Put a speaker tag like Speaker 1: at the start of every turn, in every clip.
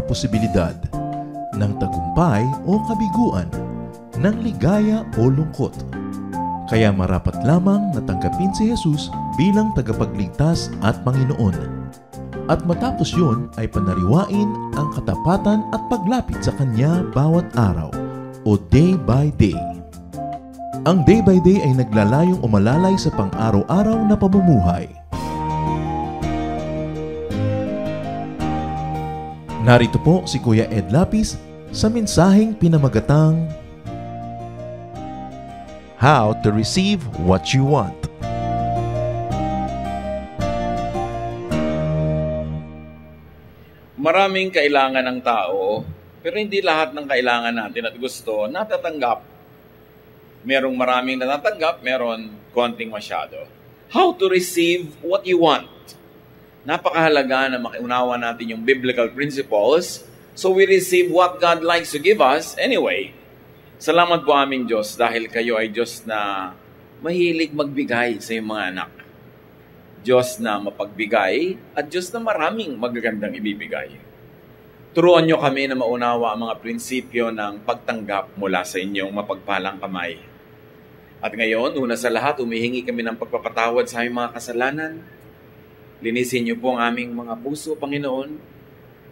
Speaker 1: posibilidad ng tagumpay o kabiguan, ng ligaya o lungkot. Kaya marapat lamang na tanggapin si Jesus bilang tagapagligtas at Panginoon. At matapos yun ay panariwain ang katapatan at paglapit sa Kanya bawat araw o day by day. Ang day by day ay naglalayong umalalay sa pang-araw-araw na pamumuhay. Narito po si Kuya Ed Lapis sa mensaheng pinamagatang How to Receive What You Want.
Speaker 2: Maraming kailangan ng tao, pero hindi lahat ng kailangan natin at gusto natatanggap. Merong maraming natatanggap, meron konting masyado. How to receive what you want. Napakahalaga na makiunawa natin yung biblical principles so we receive what God likes to give us anyway. Salamat po aming Diyos dahil kayo ay Diyos na mahilig magbigay sa iyong mga anak. Diyos na mapagbigay at Diyos na maraming magagandang ibibigay. Turuan niyo kami na maunawa ang mga prinsipyo ng pagtanggap mula sa inyong mapagpalang kamay. At ngayon, una sa lahat, humihingi kami ng pagpapatawad sa aming mga kasalanan. Linisin niyo po ang aming mga puso, Panginoon.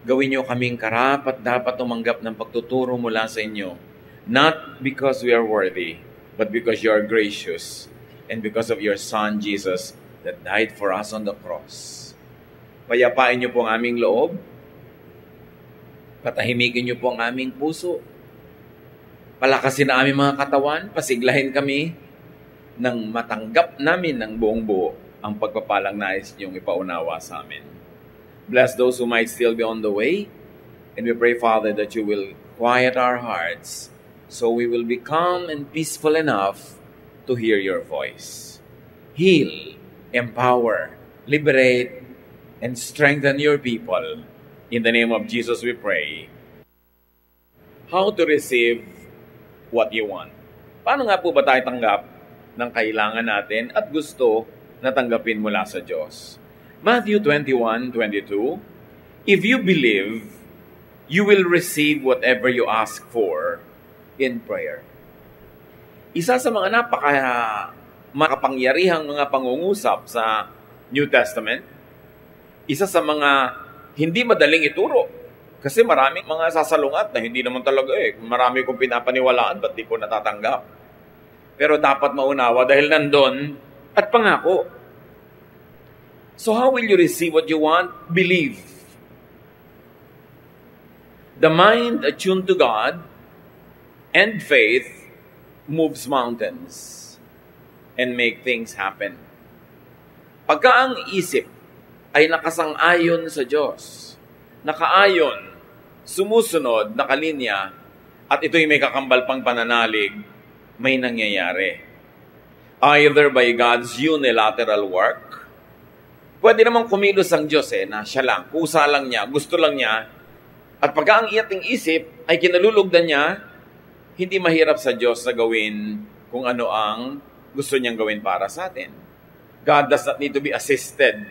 Speaker 2: Gawin niyo kaming karapat dapat tumanggap ng pagtuturo mula sa inyo. Not because we are worthy, but because you are gracious and because of your Son, Jesus, that died for us on the cross. Payapain niyo po ang aming loob. Patahimikin niyo po ang aming puso. Palakasin ang aming mga katawan. Pasiglahin kami nang matanggap namin ng buong buo ang pagpapalang nais niyong ipaunawa sa amin. Bless those who might still be on the way. And we pray, Father, that you will quiet our hearts so we will be calm and peaceful enough to hear your voice. Heal, empower, liberate, and strengthen your people. In the name of Jesus we pray. How to receive what you want. Paano nga po ba tayo tanggap ng kailangan natin at gusto na tanggapin mula sa Diyos? Matthew 21:22, if you believe, you will receive whatever you ask for in prayer. Isa sa mga makapangyarihang mga pangungusap sa New Testament, isa sa mga hindi madaling ituro. Kasi maraming mga sasalungat na hindi naman talaga marami kong pinapaniwalaan, ba't di ko natatanggap? Pero dapat maunawa dahil nandun at pangako. So how will you receive what you want? Believe. The mind attuned to God and faith moves mountains and make things happen. Pagka ang isip ay nakasang-ayon sa Diyos, nakaayon, sumusunod, nakalinya, at ito'y may kakambal pang pananalig, may nangyayari. Either by God's unilateral work, pwede namang kumilos ang Diyos na siya lang, kusa lang niya, gusto lang niya, at pagka ang ating isip ay kinalulugdan niya, hindi mahirap sa Diyos na gawin kung ano ang gusto niyang gawin para sa atin. God does not need to be assisted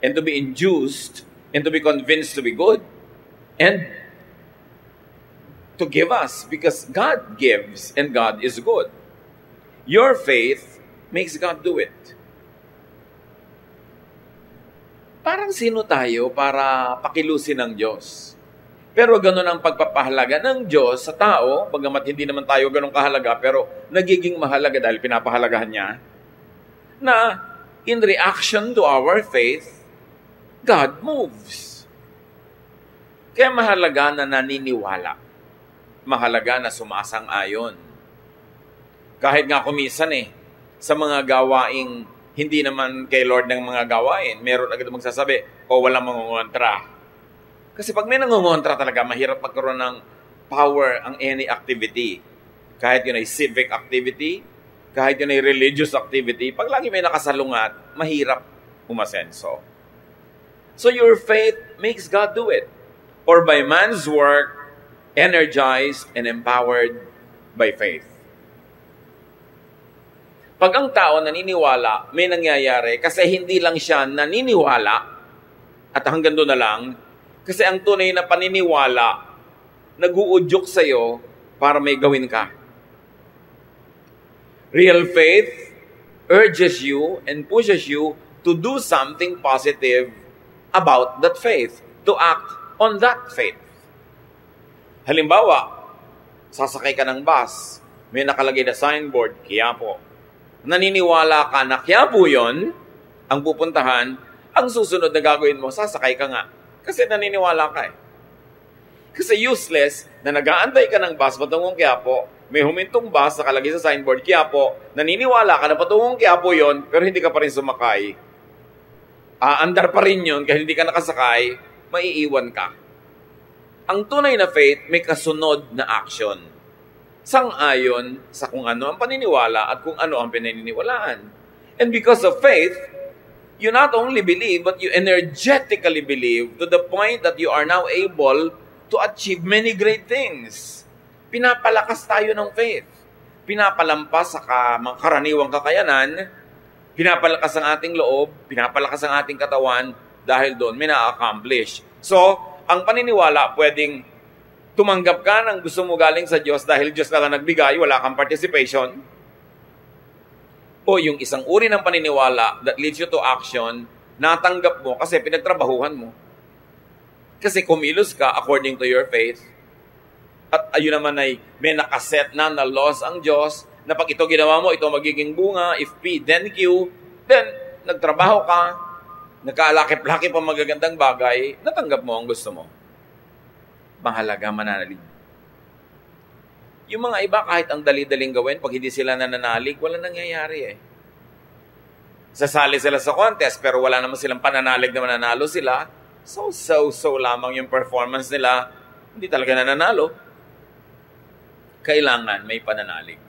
Speaker 2: and to be induced and to be convinced to be good and to give us because God gives and God is good. Your faith makes God do it. Parang sino tayo para pakilusin ng Diyos? Pero ganun ang pagpapahalaga ng Diyos sa tao, bagamat hindi naman tayo ganun kahalaga, pero nagiging mahalaga dahil pinapahalagahan niya, na in reaction to our faith, God moves. Kaya mahalaga na naniniwala. Mahalaga na sumasang-ayon. Kahit nga kumisan sa mga gawaing hindi naman kay Lord ng mga gawain, meron agad magsasabi, walang mangungontra. Kasi pag may nangungontra talaga, mahirap magkaroon ng power ang any activity. Kahit yun ay civic activity, kahit yun ay religious activity, pag lagi may nakasalungat, mahirap umasenso. So your faith makes God do it. Or by man's work, energized and empowered by faith. Pag ang tao naniniwala, may nangyayari kasi hindi lang siya naniniwala at hanggang doon na lang, Kasi ang tunay na paniniwala, nag-uudyok sa'yo para may gawin ka. Real faith urges you and pushes you to do something positive about that faith, to act on that faith. Halimbawa, sasakay ka ng bus, may nakalagay na signboard, Quiapo. Naniniwala ka na Quiapo yun, ang pupuntahan, ang susunod na gagawin mo, sasakay ka nga. Kasi naniniwala ka eh. Kasi useless na nag-aantay ka ng bus patungong Quiapo, may humintong bus nakalagay sa signboard, Quiapo, naniniwala ka na patungong Quiapo yun, pero hindi ka pa rin sumakay. Aandar pa rin yun, kahit hindi ka nakasakay, maiiwan ka. Ang tunay na faith may kasunod na action. Sang-ayon sa kung ano ang paniniwala at kung ano ang pinaniniwalaan. And because of faith, you not only believe, but you energetically believe to the point that you are now able to achieve many great things. Pinapalakas tayo ng faith. Pinapalampas sa mga karaniwang kakayanan, pinapalakas ang ating loob, pinapalakas ang ating katawan, dahil doon may na-accomplish. So, ang paniniwala, pwedeng tumanggap ka ng gusto mo galing sa Diyos dahil Diyos na lang nagbigay, wala kang participation. O yung isang uri ng paniniwala that leads you to action, natanggap mo kasi pinagtrabahuhan mo. Kasi kumilos ka according to your faith. At ayun naman ay may nakaset na laws ang Diyos na pag ito ginawa mo, ito magiging bunga, if P, then Q, then nagtrabaho ka, nagkaalakip-lakip ang magagandang bagay, natanggap mo ang gusto mo. Mahalaga mananalig. Yung mga iba, kahit ang dali-daling gawin, pag hindi sila nananalig, wala nangyayari eh. Sasali sila sa contest, pero wala naman silang pananalig na mananalo sila. So lamang yung performance nila, hindi talaga nananalo. Kailangan may pananalig.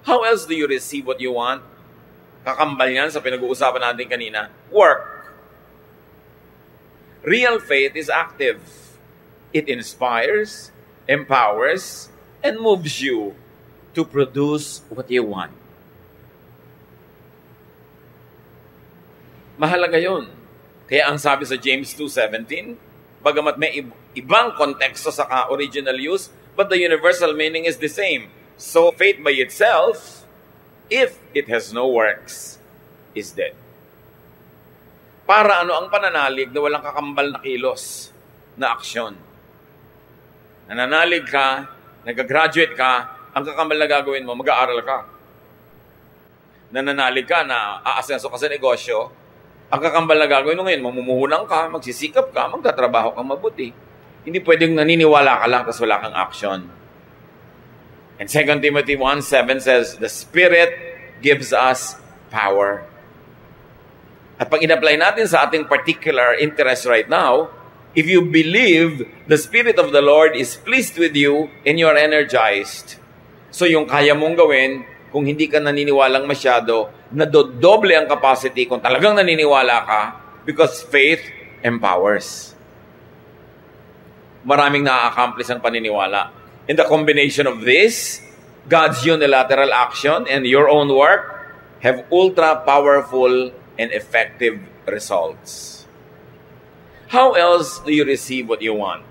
Speaker 2: How else do you receive what you want? Kakambal yan sa pinag-uusapan natin kanina. Work. Real faith is active. It inspires, empowers, and moves you to produce what you want. Mahalaga yun. Kaya ang sabi sa James 2:17, bagamat may ibang konteksto sa original use, but the universal meaning is the same. So faith by itself, if it has no works, is dead. Para ano ang pananalig na walang kakambal na kilos na aksyon? Nananalig ka, nag-graduate ka, ang kakambal na gagawin mo, mag-aaral ka. Nananalig ka na aasenso ka sa negosyo, ang kakambal na gagawin mo ngayon, mamumuhunan ka, magsisikap ka, magtatrabaho kang mabuti. Hindi pwedeng naniniwala ka lang tapos wala kang action. And 2 Timothy 1:7 says, the Spirit gives us power. At pag in-apply natin sa ating particular interest right now, if you believe the Spirit of the Lord is pleased with you and you are energized. So yung kaya mong gawin, kung hindi ka naniniwalang masyado, nadodoble ang capacity kung talagang naniniwala ka because faith empowers. Maraming na-accomplish ang paniniwala. In the combination of this, God's unilateral action and your own work have ultra-powerful and effective results. How else do you receive what you want?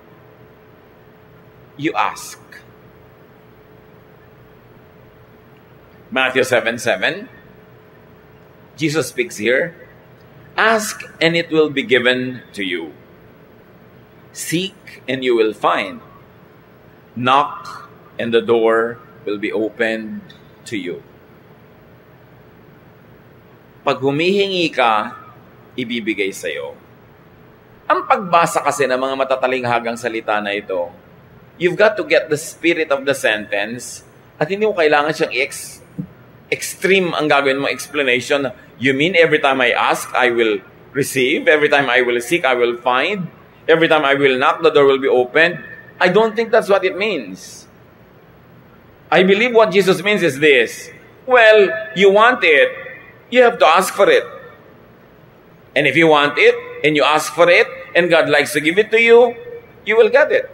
Speaker 2: You ask. Matthew 7:7, Jesus speaks here, ask and it will be given to you. Seek and you will find. Knock and the door will be opened to you. Pag humihingi ka, ibibigay sa'yo. Ang pagbasa kasi ng mga matatalinghagang salita na ito, you've got to get the spirit of the sentence at hindi mo kailangan siyang extreme ang gagawin mo explanation. You mean every time I ask, I will receive? Every time I will seek, I will find? Every time I will knock, the door will be opened? I don't think that's what it means. I believe what Jesus means is this. Well, you want it, you have to ask for it. And if you want it, and you ask for it, and God likes to give it to you, you will get it.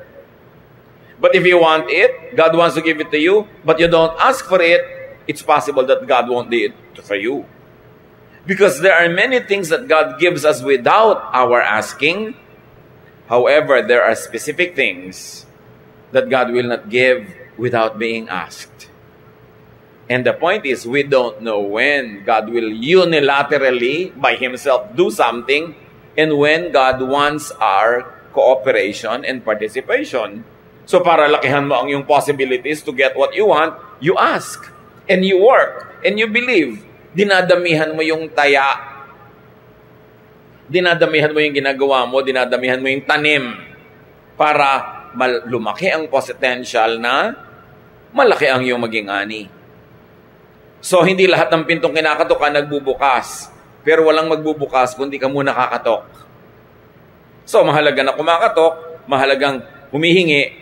Speaker 2: But if you want it, God wants to give it to you, but you don't ask for it, it's possible that God won't do it for you. Because there are many things that God gives us without our asking, However, there are specific things that God will not give without being asked. And the point is, we don't know when God will unilaterally, by Himself, do something, and when God wants our cooperation and participation. So para lakihan mo ang yung possibilities to get what you want, you ask, and you work, and you believe. Dinadamihan mo yung taya, dinadamihan mo yung ginagawa mo, dinadamihan mo yung tanim para lumaki ang potential na malaki ang iyong maging ani. So, hindi lahat ng pintong kinakatok ka nagbubukas. Pero walang magbubukas kundi ka muna kakatok. So, mahalaga na kumakatok, mahalagang humihingi,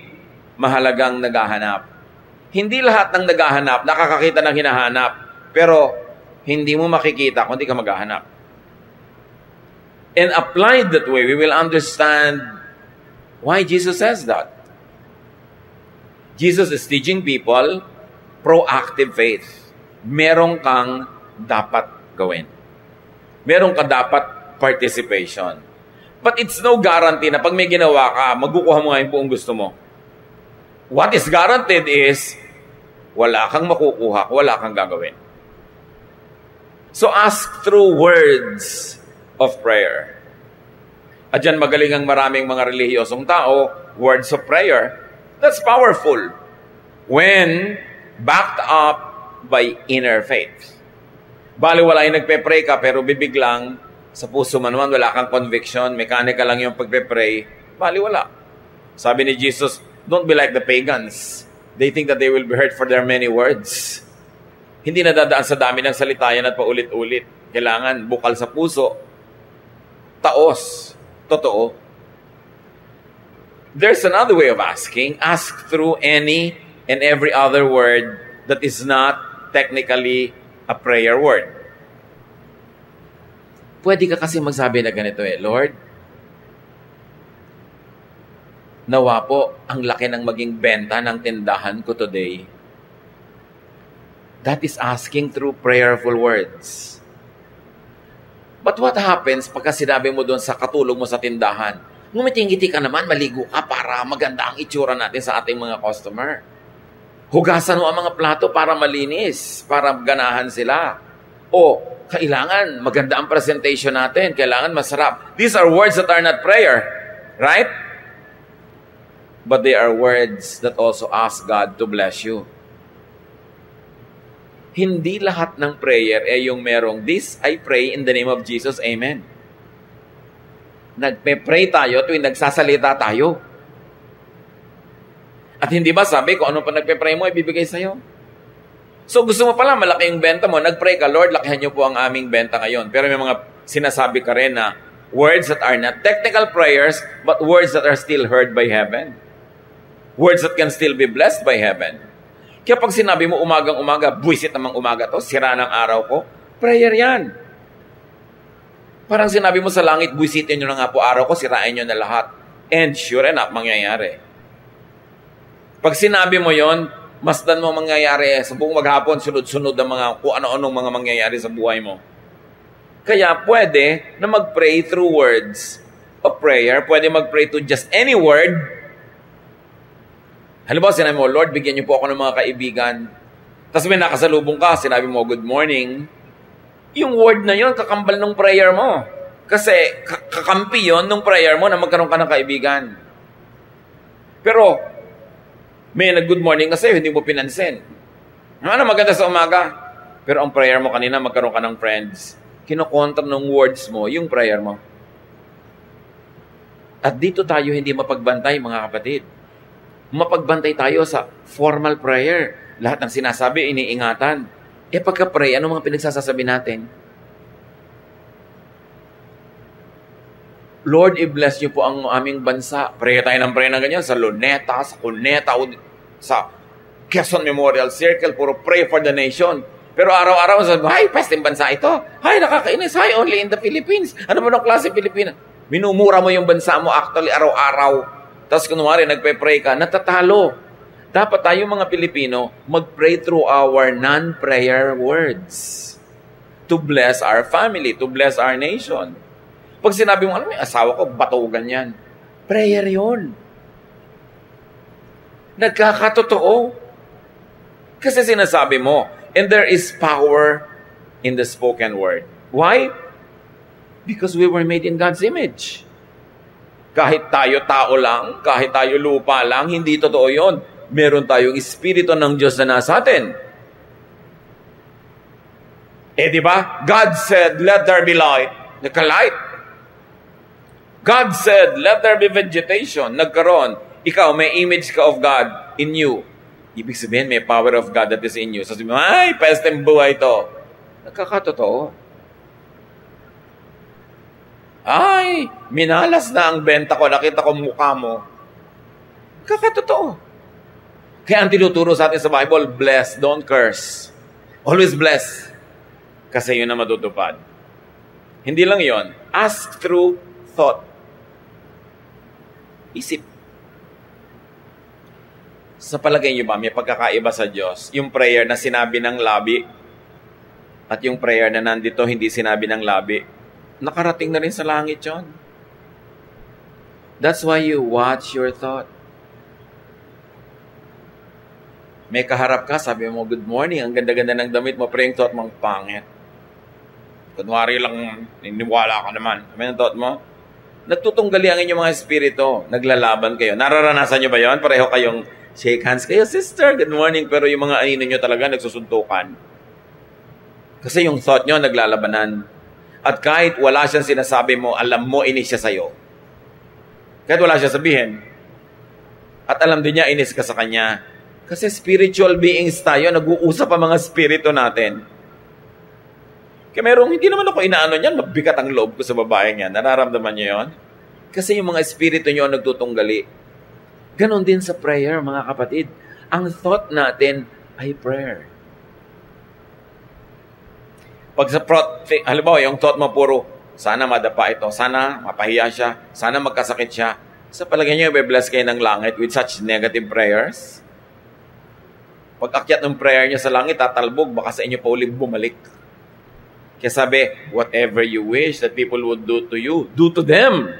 Speaker 2: mahalagang naghahanap. Hindi lahat ng naghahanap nakakakita ng hinahanap. Pero, hindi mo makikita kundi ka maghahanap. And applied that way, we will understand why Jesus says that. Jesus is teaching people proactive faith. Meron kang dapat gawin. Meron ka dapat participation. But it's no guarantee na pag may ginawa ka, magkukuha mo nga yung buong gusto mo. What is guaranteed is, wala kang makukuha, wala kang gagawin. So ask through words of prayer. At dyan magaling ang maraming mga relihiyosong tao, words of prayer. That's powerful when backed up by inner faith. Bali wala yung nagpe-pray ka pero bibiglang sa puso mo naman wala kang conviction, mechanical lang yung pagpe-pray, bali wala. Sabi ni Jesus, don't be like the pagans. They think that they will be heard for their many words. Hindi nadadaan sa dami ng salita yan at paulit-ulit. Kailangan bukal sa puso, taos, totoo. There's another way of asking. Ask through any and every other word that is not technically a prayer word. Pwede ka kasi magsabi na ganito Lord, nawa po ang laki ng maging benta ng tindahan ko today. That is asking through prayerful words. But what happens pagka sinabi mo doon sa katulong mo sa tindahan? Ngumiti-ngiti ka naman, maligo ka para maganda ang itsura natin sa ating mga customer. Hugasan mo ang mga plato para malinis, para ganahan sila. O, kailangan maganda ang presentation natin, kailangan masarap. These are words that are not prayer, right? But they are words that also ask God to bless you. Hindi lahat ng prayer yung merong, this I pray in the name of Jesus, Amen. Nagpe-pray tayo tuwing nagsasalita tayo. At hindi ba sabi kung ano pa nagpe-pray mo, ibibigay sa'yo? So gusto mo pala malaki yung benta mo, nag-pray ka, Lord, lakihan niyo po ang aming benta ngayon. Pero may mga sinasabi ka rin na words that are not technical prayers, but words that are still heard by heaven. Words that can still be blessed by heaven. Kaya pag sinabi mo umagang-umaga, buwisit namang umaga to, sira ng araw ko, prayer yan. Parang sinabi mo sa langit, buwisitin nyo na nga po araw ko, sirain nyo na lahat. And sure enough, mangyayari. Pag sinabi mo yon, masdan mo mangyayari sa buong maghapon, sunod-sunod ang mga kung ano-anong mga mangyayari sa buhay mo. Kaya pwede na mag-pray through words of prayer. Pwede mag-pray to just any word. Halimbawa, sinabi mo, Lord, bigyan niyo po ako ng mga kaibigan. Tapos may nakasalubong ka, sinabi mo, good morning. Yung word na yon, kakambal ng prayer mo. Kasi kakampi yon ng prayer mo na magkaroon ka ng kaibigan. Pero, may nag-good morning kasi hindi mo pinansin. Ano, maganda sa umaga. Pero ang prayer mo kanina, magkaroon ka ng friends. Kinokontra ng words mo, yung prayer mo. At dito tayo hindi mapagbantay, mga kapatid. Mapagbantay tayo sa formal prayer. Lahat ng sinasabi, iniingatan. Pagka-pray, ano mga pinagsasasabi natin? Lord, i-bless niyo po ang aming bansa. Pray tayo ng pray na ganyan sa Luneta, sa Cuneta, sa Quezon Memorial Circle. Puro pray for the nation. Pero araw-araw, sabi, ay, pesting bansa ito. Ay, nakakainis. Ay, only in the Philippines. Ano ba ng klase Pilipinas? Minumura mo yung bansa mo actually araw-araw. Tapos kunwari, nagpe-pray ka, natatalo. Dapat tayo mga Pilipino, mag-pray through our non-prayer words to bless our family, to bless our nation. Pag sinabi mo, alam mo, asawa ko, batugan yan. Prayer yun. Nagkakatotoo. Kasi sinasabi mo, and there is power in the spoken word. Why? Because we were made in God's image. Kahit tayo tao lang, kahit tayo lupa lang, hindi totoo yun. Meron tayong Espiritu ng Diyos na nasa atin. Di ba? God said, let there be light. Nagka-light. God said, let there be vegetation. Nagkaroon. Ikaw, may image ka of God in you. Ibig sabihin, may power of God that is in you. So sabi mo, ay, pesteng buhay to. Nagkakatotoo. Ay, minalas na ang benta ko. Nakita ko mukha mo. Nagkakatotoo. Kaya ang tinuturo sa atin sa Bible, bless, don't curse. Always bless. Kasi yun na matutupad. Hindi lang yon. Ask through thought. Isip. Sa palagay niyo ba, may pagkakaiba sa Diyos? Yung prayer na sinabi ng labi at yung prayer na nandito hindi sinabi ng labi, nakarating na rin sa langit yon. That's why you watch your thought. May kaharap ka, sabi mo, good morning, ang ganda-ganda ng damit mo, pero yung thought mong pangit. Kunwari lang, niniwala ka naman. Sabi ng thought mo, nagtutunggali ang inyong mga espiritu, naglalaban kayo. Nararanasan nyo ba yon? Pareho kayong shake hands kayo, sister, good morning, pero yung mga anino nyo talaga nagsusuntukan. Kasi yung thought nyo naglalabanan. At kahit wala siyang sinasabi mo, alam mo, inis siya sa'yo. Kahit wala siya sabihin. At alam din niya, inis ka sa kanya. Kasi spiritual beings tayo, nag-uusap ang mga spirito natin. Kaya merong, hindi naman ako inaano niyan, mabigat ang loob ko sa babaeng yan. Nararamdaman niyo yon? Kasi yung mga espiritu niyo nagtutunggali. Ganon din sa prayer, mga kapatid. Ang thought natin ay prayer. Pag sa halimbawa, yung thought mo puro, sana madapa ito, sana mapahiya siya, sana magkasakit siya. Sa palagay niyo, i-bless kayo ng langit with such negative prayers? Pag akyat ng prayer niyo sa langit, tatalbog, baka sa inyo pa ulit bumalik. Kaya sabi, whatever you wish that people would do to you, do to them.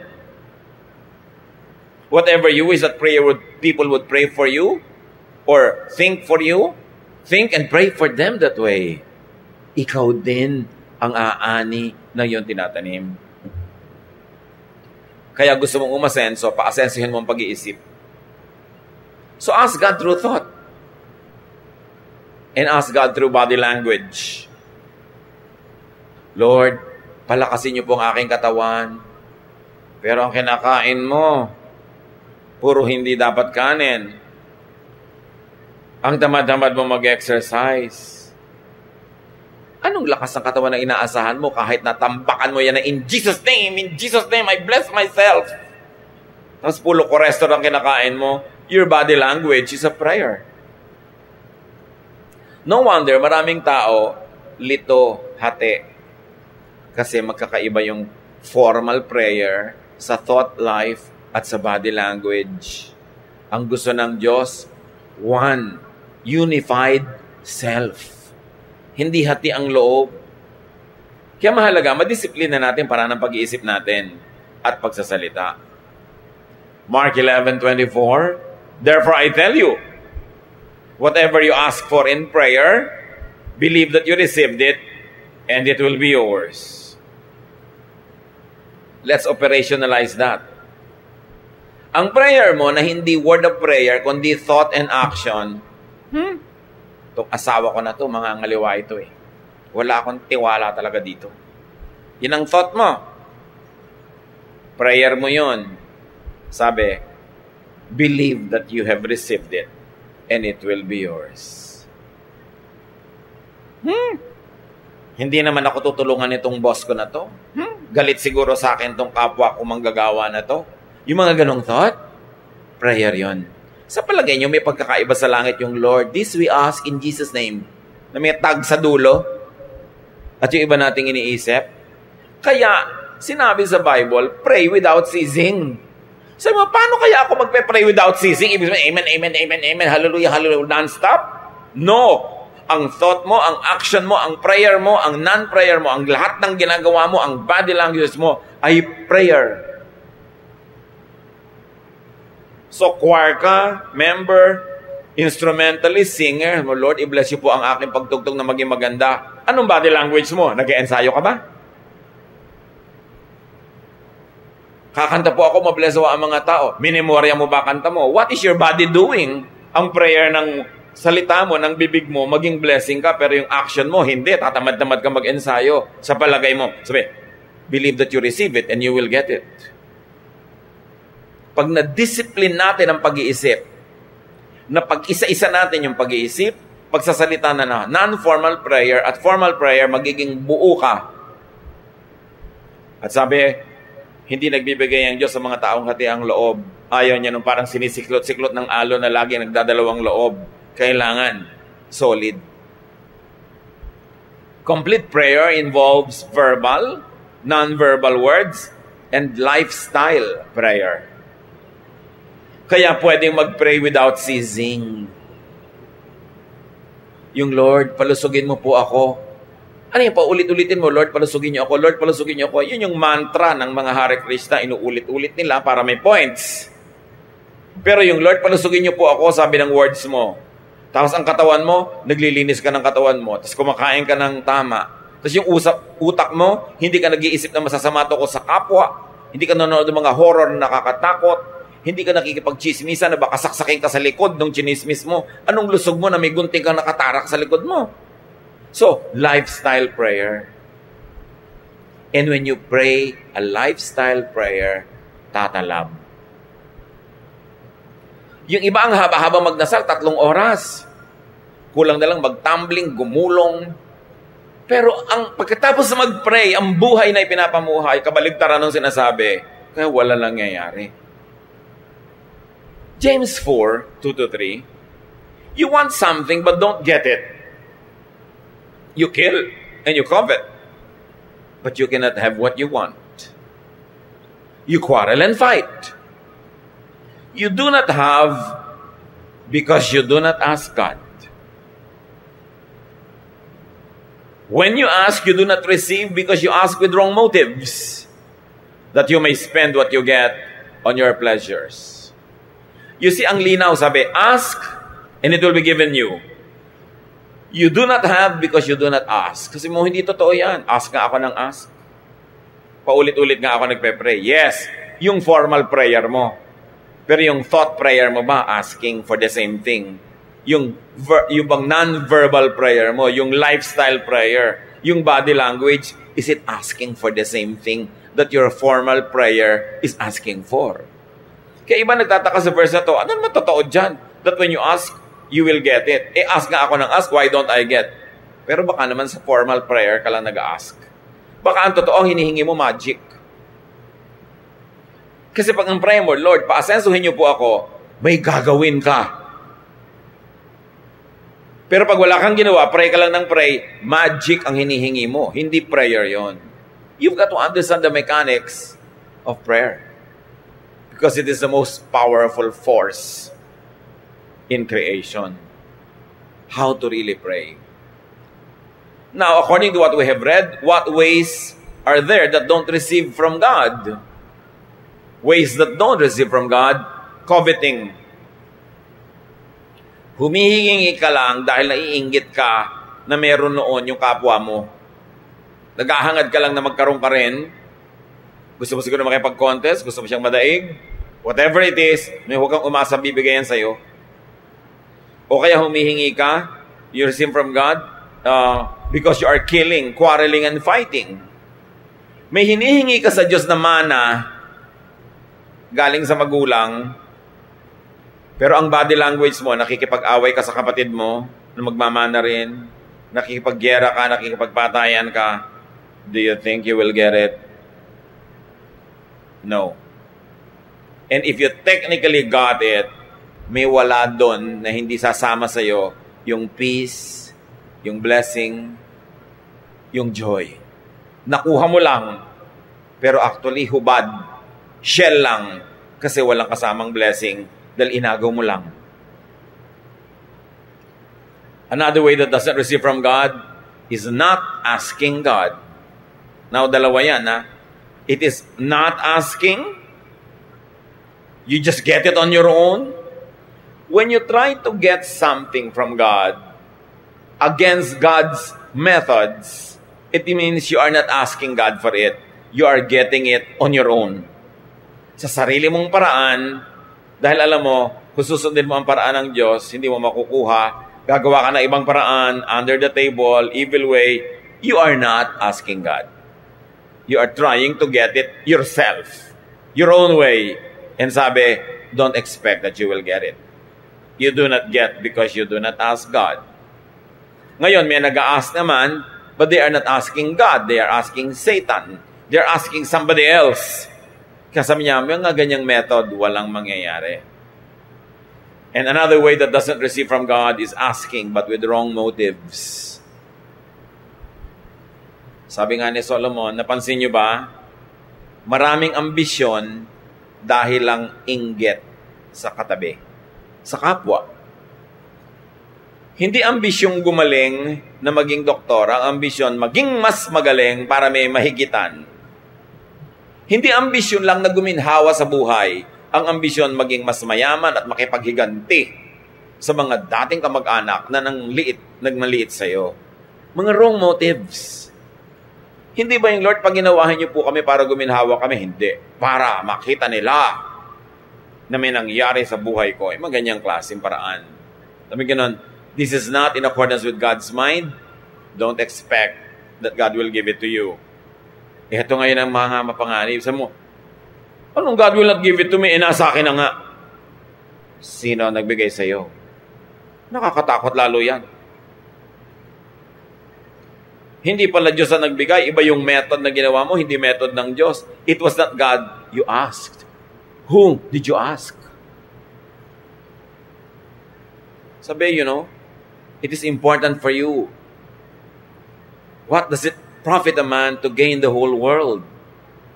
Speaker 2: Whatever you wish that people would pray for you or think for you, think and pray for them that way. Ikaw din ang aani ng iyong tinatanim. Kaya gusto mong umasenso, paasensuhin mo ang pag-iisip. So ask God through thought. And ask God through body language. Lord, palakasin niyo po ang aking katawan. Pero ang kinakain mo, puro hindi dapat kanin. Ang tamad-tamad mo mag-exercise. Anong lakas ng katawan na inaasahan mo kahit natambakan mo yan na in Jesus' name, I bless myself. Tapos pulo cholesterol ang kinakain mo, your body language is a prayer. No wonder, maraming tao, lito, hati. Kasi magkakaiba yung formal prayer sa thought life at sa body language. Ang gusto ng Diyos, one, unified self. Hindi hati ang loob. Kaya mahalaga, madisiplina natin para ng pag-iisip natin at pagsasalita. Mark 11:24, therefore I tell you, whatever you ask for in prayer, believe that you received it, and it will be yours. Let's operationalize that. Ang prayer mo na hindi word of prayer, kundi thought and action, itong asawa ko na to, mga ngaliwa ito eh. Wala akong tiwala talaga dito. Yun ang thought mo. Prayer mo yun. Sabi, believe that you have received it, and it will be yours. Hindi naman ako tutulungan nitong boss ko na to. Galit siguro sa akin tong kapwa ko manggagawa na to. Yung mga ganong thought, prayer yon. Sa palagay nyo, may pagkakaiba sa langit yung Lord, this we ask in Jesus' name, na may tag sa dulo, at yung iba nating iniisip. Kaya, sinabi sa Bible, pray without ceasing. Sabi mo, paano kaya ako magpe-pray without ceasing? Ibig sabihin, amen, amen, amen, amen, hallelujah, hallelujah, non-stop? No! Ang thought mo, ang action mo, ang prayer mo, ang non-prayer mo, ang lahat ng ginagawa mo, ang body language mo, ay prayer. So, choir ka, member, instrumentalist, singer. Lord, i-bless you po ang aking pagtugtog na maging maganda. Anong body language mo? Nag-ensayo ka ba? Kakanta po ako, mabless ang mga tao. Minimorya mo ba kanta mo? What is your body doing? Ang prayer ng salita mo, ng bibig mo, maging blessing ka, pero yung action mo, hindi. Tatamad-tamad ka mag-ensayo. Sa palagay mo, sabi, believe that you receive it and you will get it. Pag na-discipline natin ang pag-iisip, na pag-isa-isa natin yung pag-iisip, pagsasalita na non-formal prayer at formal prayer, magiging buo ka. At sabi, hindi nagbibigay ang Diyos sa mga taong hati ang loob. Ayaw niya nung parang sinisiklot-siklot ng alon na lagi nagdadalawang loob. Kailangan solid. Complete prayer involves verbal, non-verbal words, and lifestyle prayer. Kaya pwedeng mag-pray without ceasing. Yung Lord, palusugin mo po ako. Ano yung paulit-ulitin mo? Lord, palusugin niyo ako. Lord, palusugin niyo ako. Yun yung mantra ng mga Hare Krishna. Inuulit-ulit nila para may points. Pero yung Lord, palusugin niyo po ako, sabi ng words mo. Tapos ang katawan mo, naglilinis ka ng katawan mo. Tapos kumakain ka ng tama. Tapos yung utak mo, hindi ka nag-iisip na masasama to ko sa kapwa. Hindi ka nanonood ng mga horror na nakakatakot. Hindi ka nakikipag-chismisan na baka saksakin ka sa likod ng chinismis mo. Anong lusog mo na may gunting kang nakatarak sa likod mo? So, lifestyle prayer. And when you pray a lifestyle prayer, tatalab. Yung iba ang haba-haba magdasal, 3 oras. Kulang na lang magtumbling, gumulong. Pero ang pagkatapos na mag-pray, ang buhay na ipinapamuhay, kabaligtaran ng sinasabi, kaya wala lang nangyayari. James 4:2-3, you want something but don't get it. You kill and you covet, but you cannot have what you want. You quarrel and fight. You do not have because you do not ask God. When you ask, you do not receive because you ask with wrong motives, that you may spend what you get on your pleasures. You see, ang linaw, sabi, ask and it will be given you. You do not have because you do not ask. Kasi mo, hindi totoo yan. Ask nga ako ng ask. Paulit-ulit nga ako nagpe-pray. Yes, yung formal prayer mo. Pero yung thought prayer mo ba, asking for the same thing. Yung bang non-verbal prayer mo, yung lifestyle prayer, yung body language, is it asking for the same thing that your formal prayer is asking for? Kaya iba nagtataka sa verse na to, ano naman totoo dyan? That when you ask, you will get it. Ask nga ako ng ask, why don't I get? Pero baka naman sa formal prayer ka lang nag-ask. Baka ang totoo, hinihingi mo magic. Kasi pag ang prayer mo, Lord, paasensuhin niyo po ako, may gagawin ka. Pero pag wala kang ginawa, pray ka lang ng pray, magic ang hinihingi mo. Hindi prayer yon. You've got to understand the mechanics of prayer. Because it is the most powerful force in creation. How to really pray. Now, according to what we have read, what ways are there that don't receive from God? Ways that don't receive from God, coveting. Humihingi ka lang dahil naiinggit ka na meron noon yung kapwa mo. Naghahangad ka lang na magkaroon ka rin. Gusto mo siguro makipag-contest, gusto mo siyang madaig. Whatever it is, may huwag kang umasa bibigayan sa'yo. O kaya humihingi ka, you receive from God, because you are killing, quarreling, and fighting. May hinihingi ka sa Diyos na mana, galing sa magulang, pero ang body language mo, nakikipag-away ka sa kapatid mo, na magmamana rin, nakikipag-gyera ka, nakikipagpatayan ka, do you think you will get it? No. And if you technically got it, may wala doon na hindi sasama sa'yo yung peace, yung blessing, yung joy. Nakuha mo lang, pero actually hubad, shell lang, kasi walang kasamang blessing dahil inagaw mo lang. Another way that doesn't receive from God is not asking God. Now, dalawa yan, ha? It is not asking You just get it on your own? When you try to get something from God against God's methods, it means you are not asking God for it. You are getting it on your own. Sa sarili mong paraan, dahil alam mo, kung susundin mo ang paraan ng Diyos, hindi mo makukuha, gagawa ka ng ibang paraan, under the table, evil way, you are not asking God. You are trying to get it yourself, your own way. And sabi, don't expect that you will get it. You do not get because you do not ask God. Ngayon, may nag-a-ask naman, but they are not asking God. They are asking Satan. They are asking somebody else. Kasabi niya, yung nga ganyang method, walang mangyayari. And another way that doesn't receive from God is asking, but with wrong motives. Sabi nga ni Solomon, napansin niyo ba? Maraming ambisyon dahil lang inggit sa katabi, sa kapwa. Hindi ambisyong gumaling na maging doktor, ang ambisyon maging mas magaling para may mahigitan. Hindi ambisyon lang na guminhawa sa buhay, ang ambisyon maging mas mayaman at makipaghiganti sa mga dating kamag-anak na nagmaliit sa'yo. Mga wrong motives. Hindi ba yung Lord, pag ginawahan niyo po kami para guminhawa kami? Hindi. Para makita nila na may nangyari sa buhay ko. Mga ganyang klaseng paraan. Sabi ganun, this is not in accordance with God's mind. Don't expect that God will give it to you. Ito ngayon ang mga mapanganib. Sabi mo, anong God will not give it to me? Nasa akin na nga. Sino nagbigay sa iyo? Nakakatakot lalo yan. Hindi pala Diyos ang nagbigay. Iba yung method na ginawa mo, hindi method ng Diyos. It was not God you asked. Whom did you ask? Sabi, it is important for you. What does it profit a man to gain the whole world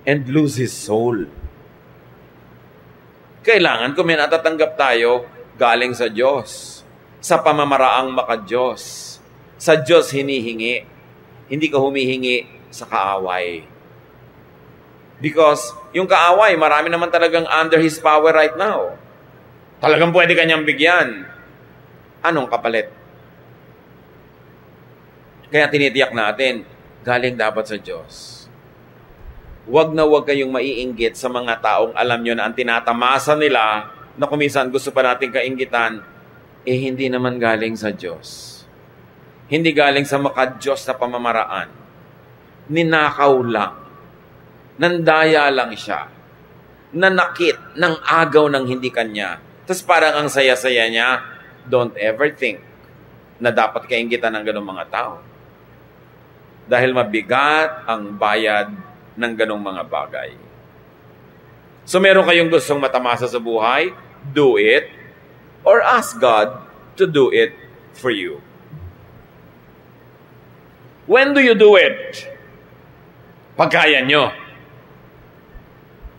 Speaker 2: and lose his soul? Kailangan kung may natatanggap tayo, galing sa Diyos. Sa pamamaraang maka-Diyos. Sa Diyos hinihingi. Hindi ka humihingi sa kaaway. Because yung kaaway, marami naman talagang under His power right now. Talagang pwede kanyang bigyan. Anong kapalit? Kaya tinitiyak natin, galing dapat sa Diyos. Huwag na huwag kayong maiinggit sa mga taong alam nyo na ang tinatamasa nila na kuminsan gusto pa nating kainggitan, hindi naman galing sa Diyos. Hindi galing sa maka-Diyos na pamamaraan. Ninakaw lang. Nandaya lang siya. Nanakit ng agaw ng hindi kanya. Tapos parang ang saya-saya niya, don't ever think na dapat kainggitan ng ganong mga tao. Dahil mabigat ang bayad ng ganong mga bagay. So meron kayong gustong matamasa sa buhay, do it, or ask God to do it for you. When do you do it? Pagkaya nyo.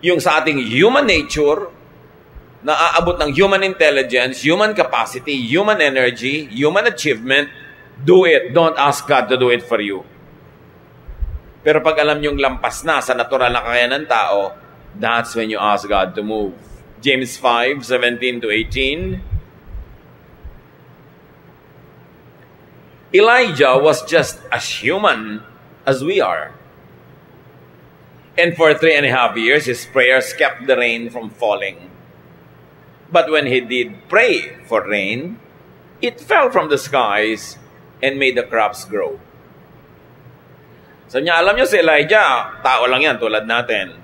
Speaker 2: Yung sa ating human nature, na aabot ng human intelligence, human capacity, human energy, human achievement, do it. Don't ask God to do it for you. Pero pag alam nyong lampas na sa natural na kakayanan ng tao, that's when you ask God to move. James 5:17-18. Elijah was just as human as we are. And for 3.5 years, his prayers kept the rain from falling. But when he did pray for rain, it fell from the skies and made the crops grow. So niya, alam niyo si Elijah, tao lang yan, tulad natin.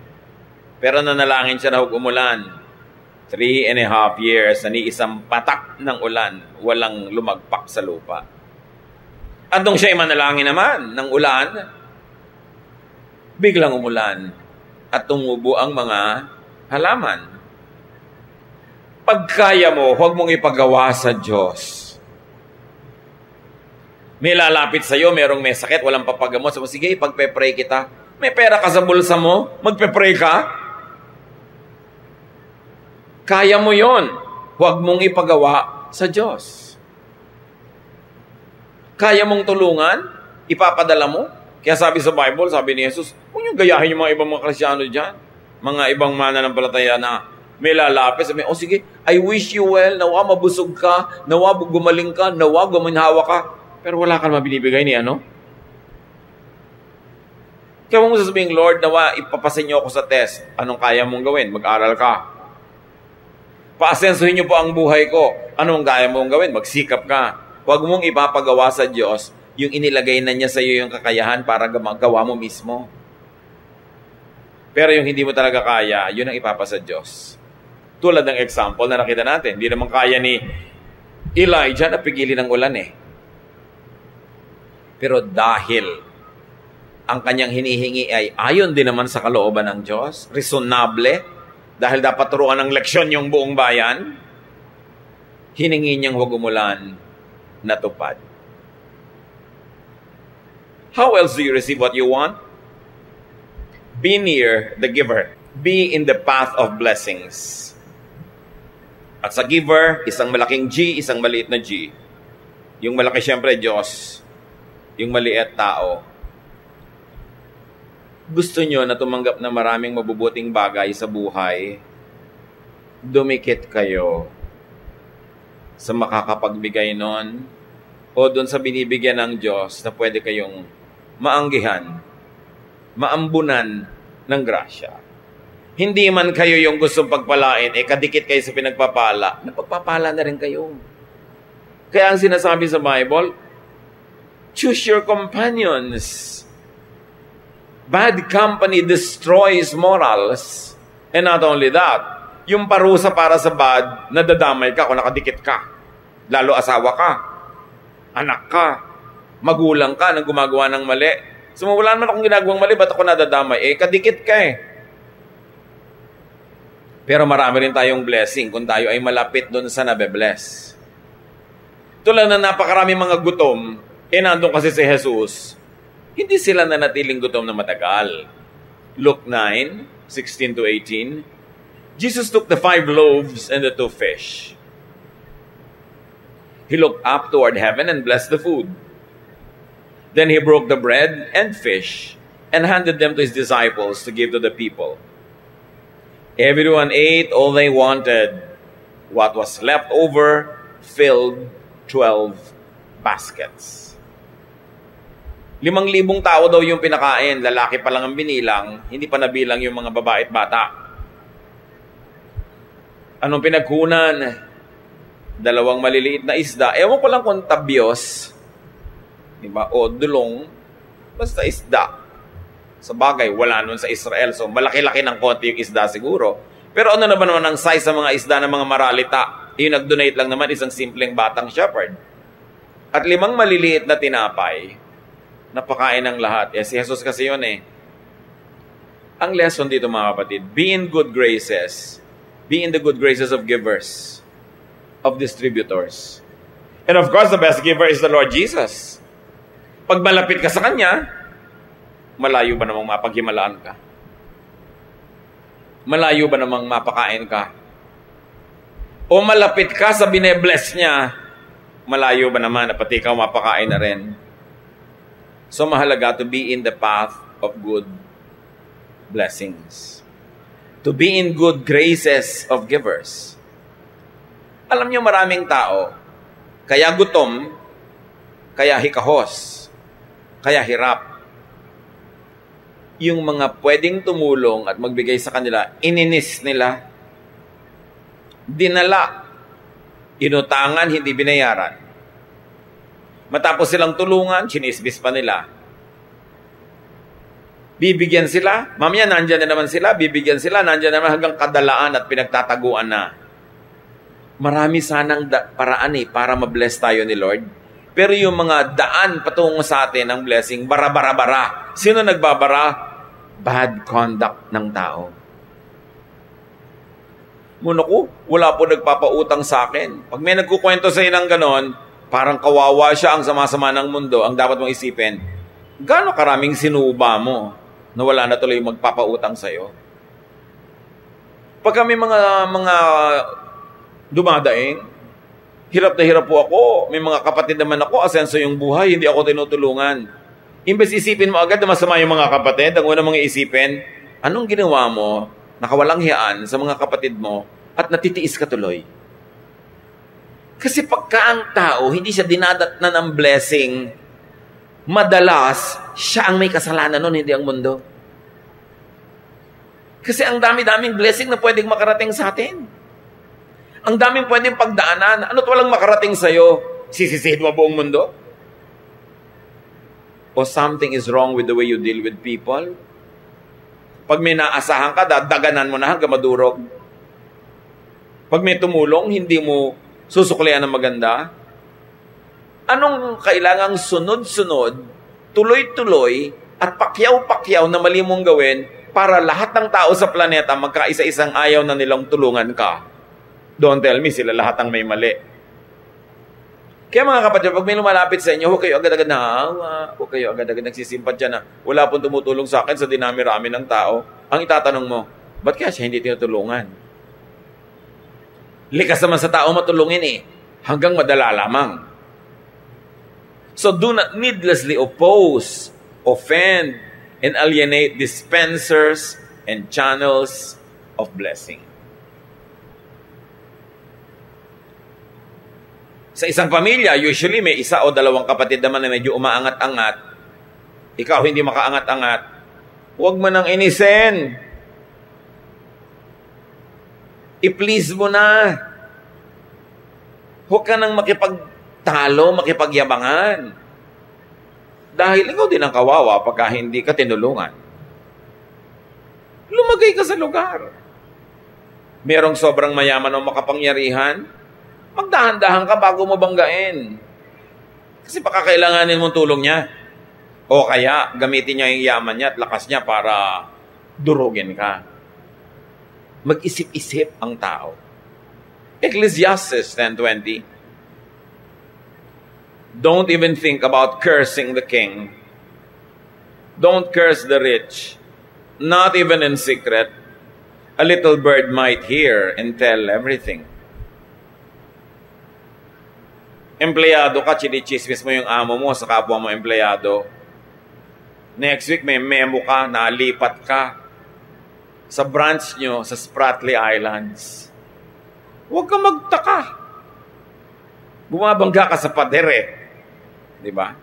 Speaker 2: Pero nanalangin siya na huwag umulan. 3.5 years, na ni isang patak ng ulan, walang lumagpak sa lupa. At nung siya'y manalangin naman ng ulan, biglang umulan at tumubo ang mga halaman. Pagkaya mo, huwag mong ipagawa sa Diyos. May lalapit sa'yo, merong may sakit, walang papagamot. So, sige, pagpe-pray kita. May pera ka sa bulsa mo, magpe-pray ka. Kaya mo yon. Huwag mong ipagawa sa Diyos. Kaya mong tulungan, ipapadala mo. Kaya sabi sa Bible, sabi ni Jesus, huwag niyong gayahin yung mga ibang mga Kristyano dyan. Mga ibang mananampalataya na May lalapit, sabi, oh sige, I wish you well, nawa mabusog ka, nawa gumaling ka, nawa gumanhawa ka. Pero wala ka naman binibigay ni ano? Kaya mo sasabihin, Lord, nawa ipapasin niyo ako sa test. Anong kaya mong gawin? Mag-aral ka. Paasensuhin niyo po ang buhay ko. Anong kaya mong gawin? Magsikap ka. Huwag mong ipapagawa sa Diyos yung inilagay na niya sa iyo yung kakayahan para magawa mo mismo. Pero yung hindi mo talaga kaya, yun ang ipapasa Diyos. Tulad ng example na nakita natin, hindi naman kaya ni Elijah na pigilin ng ulan eh. Pero dahil ang kanyang hinihingi ay ayon din naman sa kalooban ng Diyos, reasonable, dahil dapat turuan ng leksyon yung buong bayan, hiningi niyang huwag umulan, natupad. How else do you receive what you want? Be near the giver. Be in the path of blessings. At sa giver, isang malaking G, isang maliit na G. Yung malaki siyempre, Diyos. Yung maliit, tao. Gusto nyo na tumanggap na maraming mabubuting bagay sa buhay, dumikit kayo sa makakapagbigay nun o doon sa binibigyan ng Diyos na pwede kayong maanggihan, maambunan ng grasya. Hindi man kayo yung gustong pagpalain, kadikit kayo sa pinagpapala, napagpapala na rin kayo. Kaya ang sinasabi sa Bible, choose your companions. Bad company destroys morals. And not only that, yung parusa para sa bad, nadadamay ka kung nakadikit ka. Lalo asawa ka, anak ka, magulang ka nang gumagawa ng mali. So wala naman akong ginagawang mali, ba't ako nadadamay? Kadikit ka eh. Pero marami rin tayong blessing kung tayo ay malapit doon sa nabe-bless. Tulad na napakarami mga gutom, nandun kasi si Jesus, hindi sila nanatiling gutom na matagal. Luke 9:16-18, Jesus took the 5 loaves and the 2 fish. He looked up toward heaven and blessed the food. Then he broke the bread and fish and handed them to his disciples to give to the people. Everyone ate all they wanted. What was left over filled 12 baskets. 5,000 tao daw yung pinakain. Lalaki pa lang ang binilang, hindi pa nabilang yung mga babae at bata. Anong pinagkunan? 2 maliliit na isda. Ewan ko lang kung tabyos, diba? O dulong, basta isda. Sa bagay, wala nun sa Israel. So, malaki-laki ng konti yung isda siguro. Pero ano naman ang size sa mga isda ng mga maralita? Yung nag-donate lang naman isang simpleng batang shepherd. At 5 maliliit na tinapay, napakain ng lahat. Si Jesus kasi yun eh. Ang lesson dito mga kapatid, be in good graces. Be in the good graces of givers, of distributors. And of course, the best giver is the Lord Jesus. Pag malapit ka sa Kanya, malayo ba namang mapaghimalaan ka? Malayo ba namang mapakain ka? O malapit ka sa bine-bless niya, malayo ba naman na pati ikaw mapakain na rin? So mahalaga to be in the path of good blessings. To be in good graces of givers. Alam niyo maraming tao, kaya gutom, kaya hikahos, kaya hirap. Yung mga pwedeng tumulong at magbigay sa kanila, ininis nila, dinala, inutangan, hindi binayaran. Matapos silang tulungan, chinisbis pa nila. Bibigyan sila, mamaya nandyan na naman sila, bibigyan sila, nandyan na naman hanggang kadalaan at pinagtataguan na. Marami sanang paraan para ma-bless tayo ni Lord. Pero yung mga daan patungo sa atin ng blessing, bara-bara-bara. Sino nagbabara? Bad conduct ng tao. Muna ko, wala po nagpapautang sa akin. Pag may nagkukwento sa ng ganon, parang kawawa siya, ang sama-sama ng mundo. Ang dapat mong isipin, gaano karaming sinuba mo na wala na tuloy magpapautang sa'yo? Pag kami mga dumadaing, hirap na hirap po ako. May mga kapatid naman ako, asenso yung buhay, hindi ako tinutulungan. Imbes isipin mo agad na masama yung mga kapatid, ang una mong isipin, anong ginawa mo nakawalang hiyaan sa mga kapatid mo, at natitiis ka tuloy. Kasi pagka ang tao, hindi siya dinadatnan ng blessing, madalas, siya ang may kasalanan nun, hindi ang mundo. Kasi ang dami-daming blessing na pwedeng makarating sa atin. Ang daming pwedeng pagdaanan. Ano't walang makarating sa'yo? Sisisihin mo buong mundo? O something is wrong with the way you deal with people? Pag may naasahan ka, dadaganan mo na hanggang madurog. Pag may tumulong, hindi mo susuklian ng maganda. Anong kailangang sunod-sunod, tuloy-tuloy, at pakyaw-pakyaw na mali mong gawin para lahat ng tao sa planeta magkaisa-isang ayaw na nilang tulungan ka? Don't tell me sila lahat ang may mali. Kaya mga kapatid, pag may lumalapit sa inyo, huwag kayo agad-agad naawa, huwag kayo agad-agad nagsisimpatya na wala pong tumutulong sa akin sa dinami-rami ng tao. Ang itatanong mo, ba't kaya siya hindi tinutulungan? Likas naman sa tao matulungin eh, hanggang madala lamang. So do not needlessly oppose, offend, and alienate dispensers and channels of blessing. Sa isang pamilya, usually may isa o dalawang kapatid naman na medyo umaangat-angat. Ikaw hindi makaangat-angat. Huwag mo nang inisin. I-please mo na. Huwag ka nang makipagtalo, makipagyabangan. Dahil ikaw din ang kawawa pagka hindi ka tinulungan. Lumagay ka sa lugar. Merong sobrang mayaman o makapangyarihan, magdahan-dahan ka bago mo banggain. Kasi baka kailanganin mong tulong niya. O kaya gamitin niya yung yaman niya at lakas niya para durugin ka. Mag-isip-isip ang tao. Ecclesiastes 10:20. Don't even think about cursing the king. Don't curse the rich. Not even in secret. A little bird might hear and tell everything. Empleyado ka, chinichismis mo yung amo mo sa kapwa mo empleyado. Next week may memo ka, nalipat ka sa branch nyo sa Spratly Islands. Huwag ka magtaka. Bumabangga ka sa pader eh. Di ba?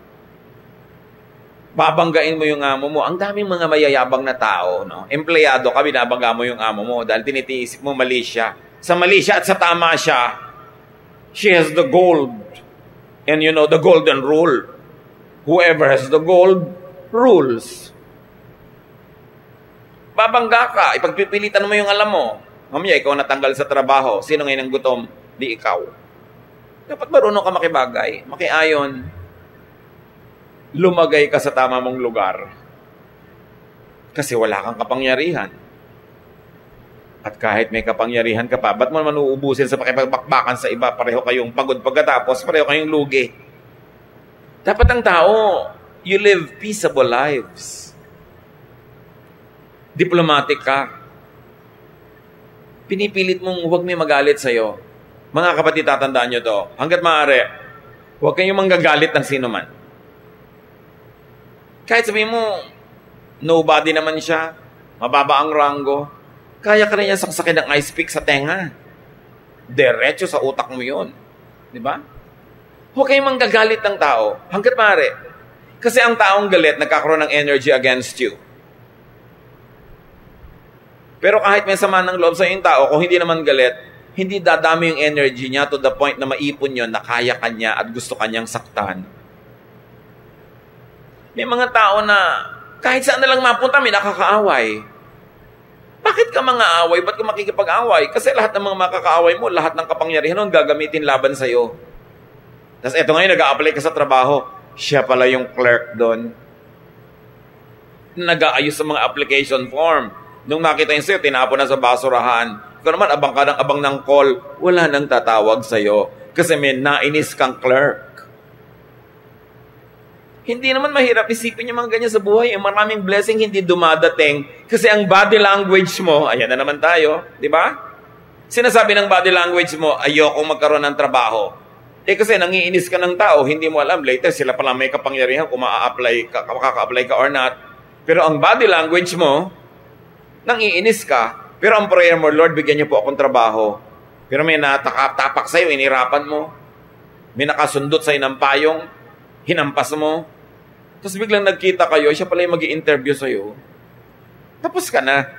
Speaker 2: Babanggain mo yung amo mo. Ang daming mga mayayabang na tao, no? Empleyado ka, binabangga mo yung amo mo dahil tinitiisip mo mali siya. Sa mali siya at sa tama siya, she has the gold. And you know, the golden rule. Whoever has the gold, rules. Babangga ka, ipagpipilitan mo yung alam mo. Mamaya, ikaw natanggal sa trabaho. Sino ngayon ang gutom? Di ikaw. Dapat marunong ka makibagay, makiayon. Lumagay ka sa tama mong lugar. Kasi wala kang kapangyarihan. At kahit may kapangyarihan ka pa, ba't mo naman uubusin sa pakipagbakbakan sa iba? Pareho kayong pagod pagkatapos, pareho kayong lugi. Dapat ang tao, you live peaceable lives. Diplomatic ka. Pinipilit mong huwag may magalit sa'yo. Mga kapatid, tatandaan nyo to. Hanggat maaari, huwag kayong manggagalit ng sino man. Kahit sabihin mo, nobody naman siya, mababa ang ranggo, kaya ka rin yan saksakin ng ice pick sa tenga. Diretso sa utak mo yun. Di ba? Huwag kayong manggagalit ng tao. Hanggat maaari. Kasi ang taong galit, nagkakaroon ng energy against you. Pero kahit may sama ng loob sa yung tao, kung hindi naman galit, hindi dadami yung energy niya to the point na maipon yun na kaya kanya at gusto kanyang saktan. May mga tao na kahit saan na lang mapunta, may nakakaaway. Bakit ka mga away? Ba't ka makikipag-away? Kasi lahat ng mga makakaaway mo, lahat ng kapangyarihan nun, gagamitin laban sa'yo. Tapos eto ngayon, nag-a-apply ka sa trabaho. Siya pala yung clerk doon. Nag-aayos sa mga application form. Nung nakita yung sa'yo, tinapon na sa basurahan. Ikaw naman, abang ka ng abang ng call. Wala nang tatawag sa'yo. Kasi may nainis kang clerk. Hindi naman mahirap isipin yung mga ganyan sa buhay. Maraming blessing hindi dumadating kasi ang body language mo, ayan na naman tayo, di ba? Sinasabi ng body language mo, ayokong magkaroon ng trabaho. Kasi nangiinis ka ng tao, hindi mo alam, later sila pala may kapangyarihan kung makaka-apply ka or not. Pero ang body language mo, nangiinis ka, Pero ang prayer mo, Lord, bigyan niyo po akong trabaho. Pero may natatapak sa'yo, inirapan mo. May nakasundot sa'yo ng payong, hinampas mo. Tapos biglang nagkita kayo, siya pala yung mag-i-interview sa'yo. Tapos ka na.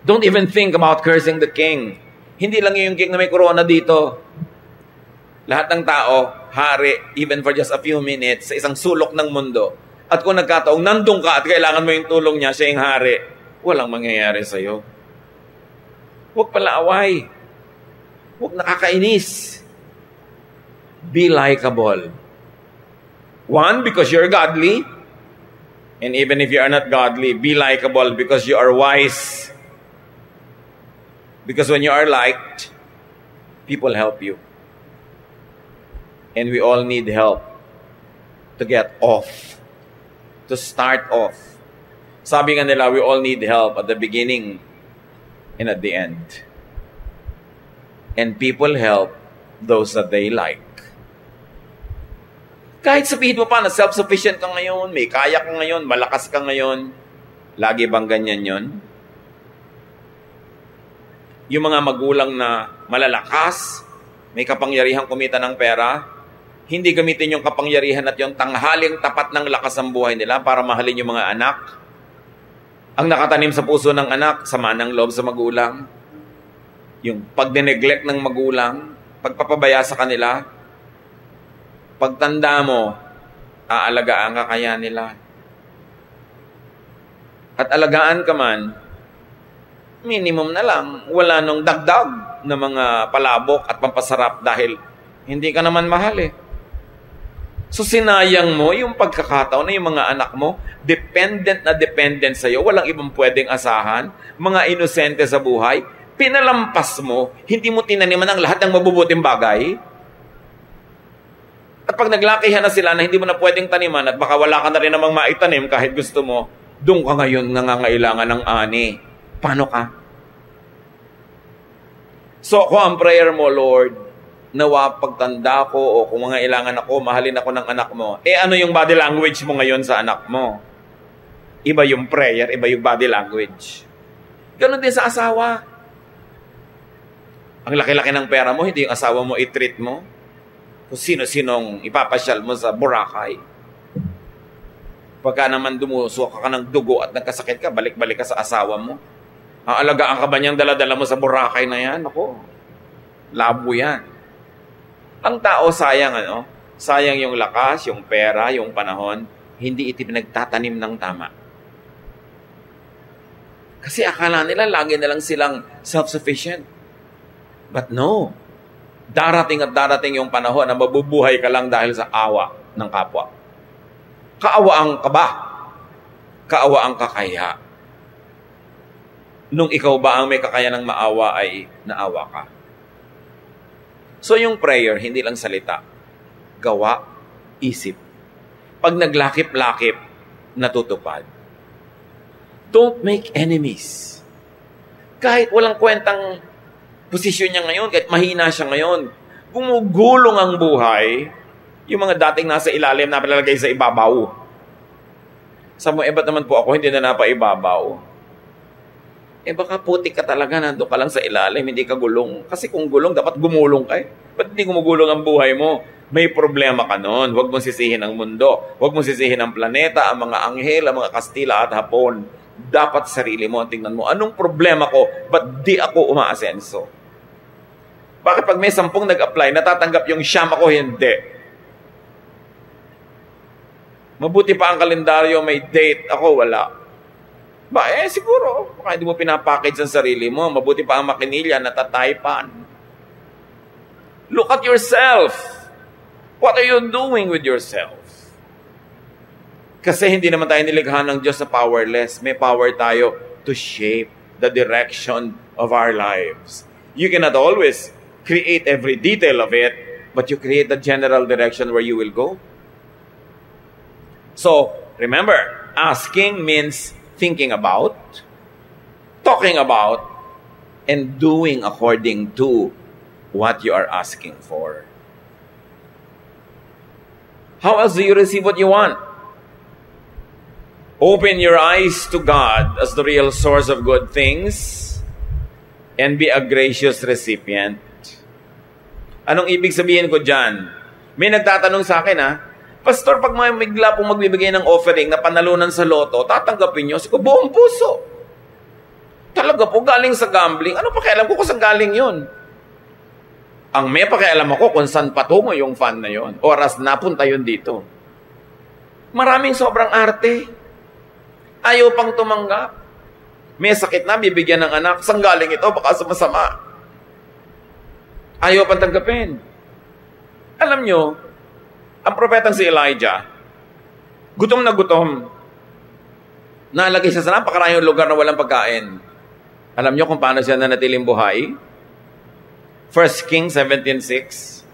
Speaker 2: Don't even think about cursing the king. Hindi lang yung king na may corona dito. Lahat ng tao, hari, even for just a few minutes, sa isang sulok ng mundo. At kung nagkataong nandun ka at kailangan mo yung tulong niya, siya yung hari, walang mangyayari sa'yo. Huwag palaaway. Huwag nakakainis. Be likable. One, because you're godly. And even if you are not godly, be likable because you are wise. Because when you are liked, people help you. And we all need help to get off. To start off. Sabi nga nila, we all need help at the beginning and at the end. And people help those that they like. Kahit sabihin mo pa na self-sufficient ka ngayon, may kaya ka ngayon, malakas ka ngayon, lagi bang ganyan yon? Yung mga magulang na malalakas, may kapangyarihang kumita ng pera, hindi gamitin yung kapangyarihan at yung tanghaling tapat ng lakas ng buhay nila para mahalin yung mga anak. Ang nakatanim sa puso ng anak, sama ng loob sa magulang. Yung pagdineglect ng magulang, pagpapabaya sa kanila, pagtanda mo, aalagaan ka kaya nila. At alagaan ka man, minimum na lang, wala nung dagdag na mga palabok at pampasarap dahil hindi ka naman mahal eh. So sinayang mo yung pagkakataon na yung mga anak mo, dependent sa'yo, walang ibang pwedeng asahan, mga inosente sa buhay, pinalampas mo, hindi mo tinaniman ang lahat ng mabubuting bagay. At pag naglakihan na sila na hindi mo na pwedeng taniman at baka wala ka na rin namang maitanim kahit gusto mo, doon ka ngayon nangangailangan ng ani. Paano ka? So kung ang prayer mo, Lord, nawa pagtanda ko o kung mga ilangan ako, mahalin ako ng anak mo. Ano yung body language mo ngayon sa anak mo? Iba yung prayer, iba yung body language. Ganon din sa asawa. Ang laki-laki ng pera mo, hindi yung asawa mo i-treat mo. Kung sino-sinong ipapasyal mo sa Boracay. Pagka naman dumuso ka ng dugo at nagkasakit ka, balik-balik ka sa asawa mo. Aalagaan ka ba niyang dala-dala mo sa Boracay na yan? Ako, labo yan. Ang tao sayang, sayang yung lakas, yung pera, yung panahon, hindi ito pinagtatanim ng tama. Kasi akala nila, lagi na lang silang self-sufficient. But no. Darating at darating yung panahon na mabubuhay ka lang dahil sa awa ng kapwa. Kaawaan ka ba? Kaawaan ka kaya? Nung ikaw ba ang may kakaya ng maawa ay naawa ka? So yung prayer, hindi lang salita. Gawa, isip. Pag naglakip-lakip, natutupad. Don't make enemies. Kahit walang kwentang posisyon niya ngayon, kahit mahina siya ngayon, gumugulong ang buhay, yung mga dating nasa ilalim na pinalagay sa ibabaw. Sabi mo, ba't naman po ako hindi na napaibabaw? Baka putik ka talaga, nandun ka lang sa ilalim, hindi ka gulong. Kasi kung gulong, dapat gumulong ka eh. Ba't hindi gumugulong ang buhay mo? May problema ka nun. Huwag mong sisihin ang mundo. Huwag mong sisihin ang planeta, ang mga anghel, ang mga Kastila at Hapon. Dapat sarili mo, tingnan mo, anong problema ko? Ba't di ako umaasenso? Bakit pag may 10 nag-apply, natatanggap yung 9 ako, hindi? Mabuti pa ang kalendaryo, may date. Ako, wala. Siguro, baka hindi mo pinapackage ang sarili mo. Mabuti pa ang makinilya, natataypan. Look at yourself. What are you doing with yourself? Kasi hindi naman tayo nilikha ng Diyos na powerless. May power tayo to shape the direction of our lives. You cannot always create every detail of it, but you create the general direction where you will go. So, remember, asking means thinking about, talking about, and doing according to what you are asking for. How else do you receive what you want? Open your eyes to God as the real source of good things and be a gracious recipient. Anong ibig sabihin ko dyan? May nagtatanong sa akin, Pastor, pag may bigla pong magbibigay ng offering na panalunan sa loto, tatanggapin nyo? Sabi ko, buong puso. Talaga po, galing sa gambling. Ano pakialam ko kung saan galing yun? Ang may pakialam ako kung saan patungo yung fund na yun. Oras napunta yun dito. Maraming sobrang arte. Ayaw pang tumanggap. May sakit na, bibigyan ng anak. Saan galing ito? Baka sumasama. Ayaw pang tanggapin. Alam nyo, ang propetang si Elijah, gutom na gutom. Nalagay siya sa napakaraming lugar na walang pagkain. Alam nyo kung paano siya nanatiling buhay? 1 Kings 17:6.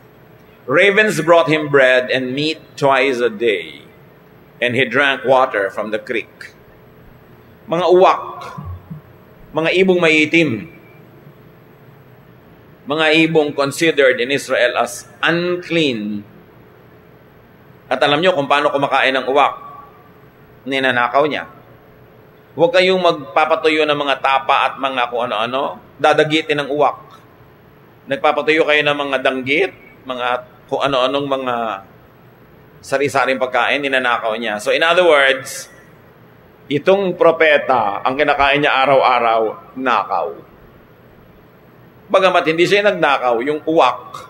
Speaker 2: Ravens brought him bread and meat twice a day, and he drank water from the creek. Mga uwak, mga ibong maitim, mga ibong considered in Israel as unclean. At alam nyo kung paano kumakain ng uwak? Ninanakaw niya. Huwag kayong magpapatuyo ng mga tapa at mga kung ano-ano. Dadagitin ng uwak. Nagpapatuyo kayo ng mga danggit, mga kung ano-anong mga sari-saring pagkain, ninanakaw niya. So in other words, itong propeta, ang kinakain niya araw-araw, nakaw. Bagamat hindi siya nagnakaw, yung uwak.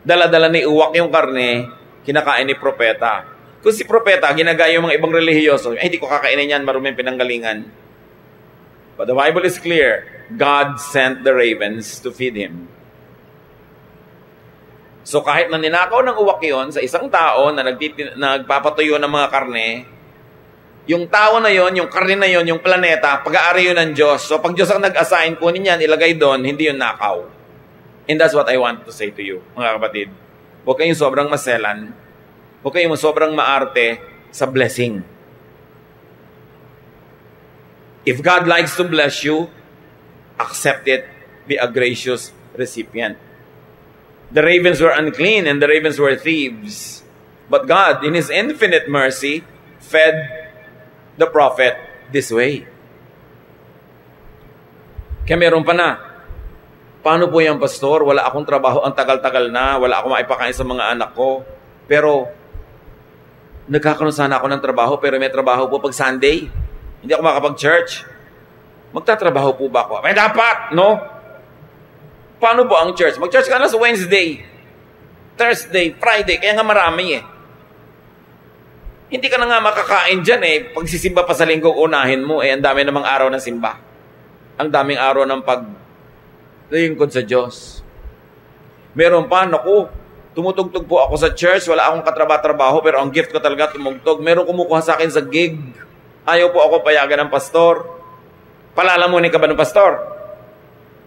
Speaker 2: Dala-dala ni uwak yung karne, kinakain ni propeta. Kung si propeta, ginagaya yung mga ibang relihiyoso, hindi ko kakainin yan, maruming pinanggalingan. But the Bible is clear, God sent the ravens to feed him. So kahit na ninakaw ng uwak yun sa isang tao na nagpapatuyo ng mga karne, yung tao na yon, yung karne na yon, yung planeta, pag-aari yun ng Diyos. So pag Diyos ang nag-assign, kunin yan, ilagay doon, hindi yun nakaw. And that's what I want to say to you, mga kapatid. Huwag kayong sobrang maselan. Huwag kayong sobrang maarte sa blessing. If God likes to bless you, accept it. Be a gracious recipient. The ravens were unclean and the ravens were thieves. But God, in His infinite mercy, fed the prophet this way. Kaya meron pa na. Paano po yan, pastor? Wala akong trabaho, ang tagal-tagal na, wala akong maipakain sa mga anak ko. Pero, nagkakaroon sana ako ng trabaho, pero may trabaho po pag Sunday. Hindi ako makapag-church. Magtatrabaho po ba ako? May dapat, no? Paano po ang church? Mag-church ka na sa Wednesday, Thursday, Friday, kaya nga marami Hindi ka na nga makakain dyan Pagsisimba pa sa linggo, unahin mo ang dami namang araw ng simba. Ang daming araw ng paglingkod sa Diyos. Meron pa, tumutugtog po ako sa church, wala akong katrabaho, pero ang gift ko talaga tumugtog. Meron kumukuha sa akin sa gig. Ayaw po ako payagan ng pastor. Palalamunin ka ba ng pastor?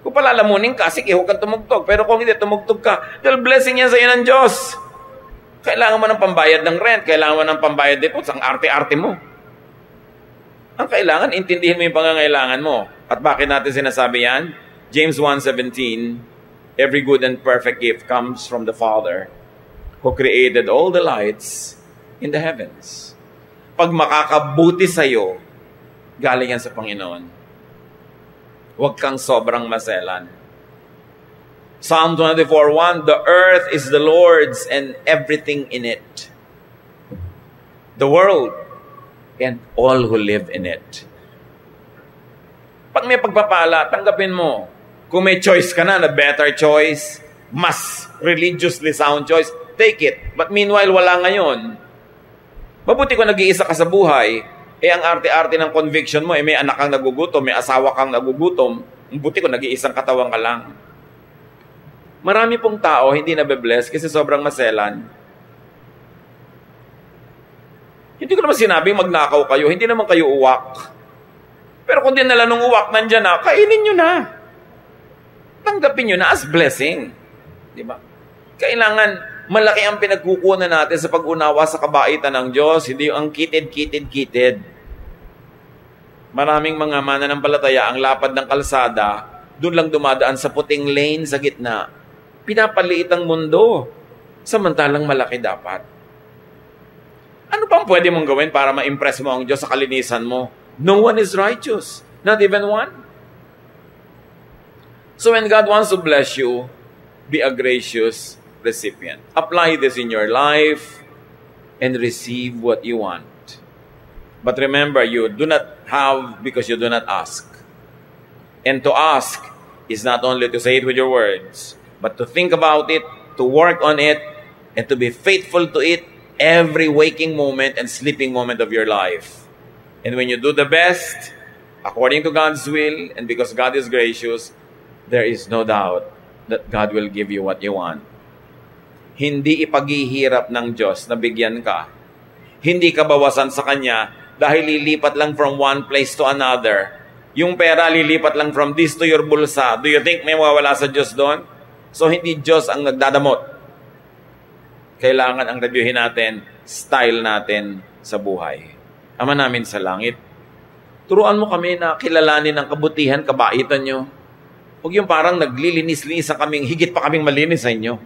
Speaker 2: Kung palalamunin ka, sige, huwag kang tumugtog. Pero kung hindi, tumugtog ka, dahil blessing yan sa iyo ng Diyos. Kailangan mo ng pambayad ng rent. Kailangan mo ng pambayad dito. Ang arte-arte mo. Ang kailangan, intindihin mo yung pangangailangan mo. At bakit natin sinasabi yan? James 1:17, every good and perfect gift comes from the Father who created all the lights in the heavens. Pag makakabuti sa'yo, galing yan sa Panginoon. Huwag kang sobrang maselan. Psalm 24:1, the earth is the Lord's and everything in it. The world and all who live in it. Pag may pagpapala, tanggapin mo. Kung may choice ka na better choice, mas religiously sound choice, take it. But meanwhile, wala ngayon. Mabuti kung nag-iisa ka sa buhay, ang arte-arte ng conviction mo, may anak kang nagugutom, may asawa kang nagugutom, mabuti kung nag-iisang katawan ka lang. Marami pong tao hindi nabe-bless kasi sobrang maselan. Hindi ko naman sinabing magnakaw kayo, hindi naman kayo uwak. Pero kung dinala nung uwak nandyan na, kainin nyo na. Tanggapin nyo na as blessing. Diba? Kailangan malaki ang pinagkukunan natin sa pag-unawa sa kabaitan ng Diyos, hindi ang kitid. Maraming mga mananampalataya ang lapad ng kalsada, doon lang dumadaan sa puting lane sa gitna. Pinapaliit ang mundo, samantalang malaki dapat. Ano bang pwede mong gawin para ma-impress mo ang Diyos sa kalinisan mo? No one is righteous. Not even one. So when God wants to bless you, be a gracious recipient. Apply this in your life and receive what you want. But remember, you do not have because you do not ask. And to ask is not only to say it with your words, but to think about it, to work on it, and to be faithful to it every waking moment and sleeping moment of your life. And when you do the best, according to God's will, and because God is gracious, there is no doubt that God will give you what you want. Hindi ipaghihirap ng Diyos na bigyan ka. Hindi ka bawasan sa Kanya dahil lilipat lang from one place to another. Yung pera lilipat lang from this to your bulsa. Do you think may mawawala sa Diyos doon? So hindi Diyos ang nagdadamot. Kailangan ang reviewin natin, style natin sa buhay. Ama namin sa langit, turuan mo kami na kilalanin ang kabutihan, kabaitan nyo. Huwag yung parang naglilinis-linis kaming, higit pa kaming malinis sa inyo.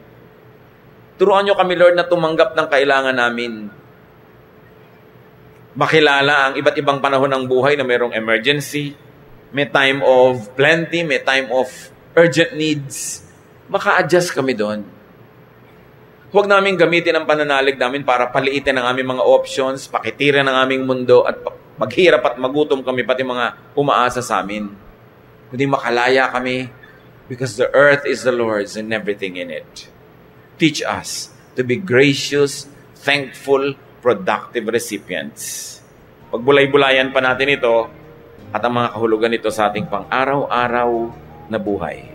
Speaker 2: Turuan nyo kami, Lord, na tumanggap ng kailangan namin. Makilala ang iba't ibang panahon ng buhay na mayroong emergency, may time of plenty, may time of urgent needs. Maka-adjust kami doon. Huwag namin gamitin ang pananalig namin para paliitin ang aming mga options, pakitirin ang aming mundo, at maghirap at magutom kami, pati mga umaasa sa amin. Kundi makalaya kami because the earth is the Lord's and everything in it. Teach us to be gracious, thankful, productive recipients. Pagbulay-bulayan pa natin ito at ang mga kahulugan nito sa ating pang-araw-araw na buhay.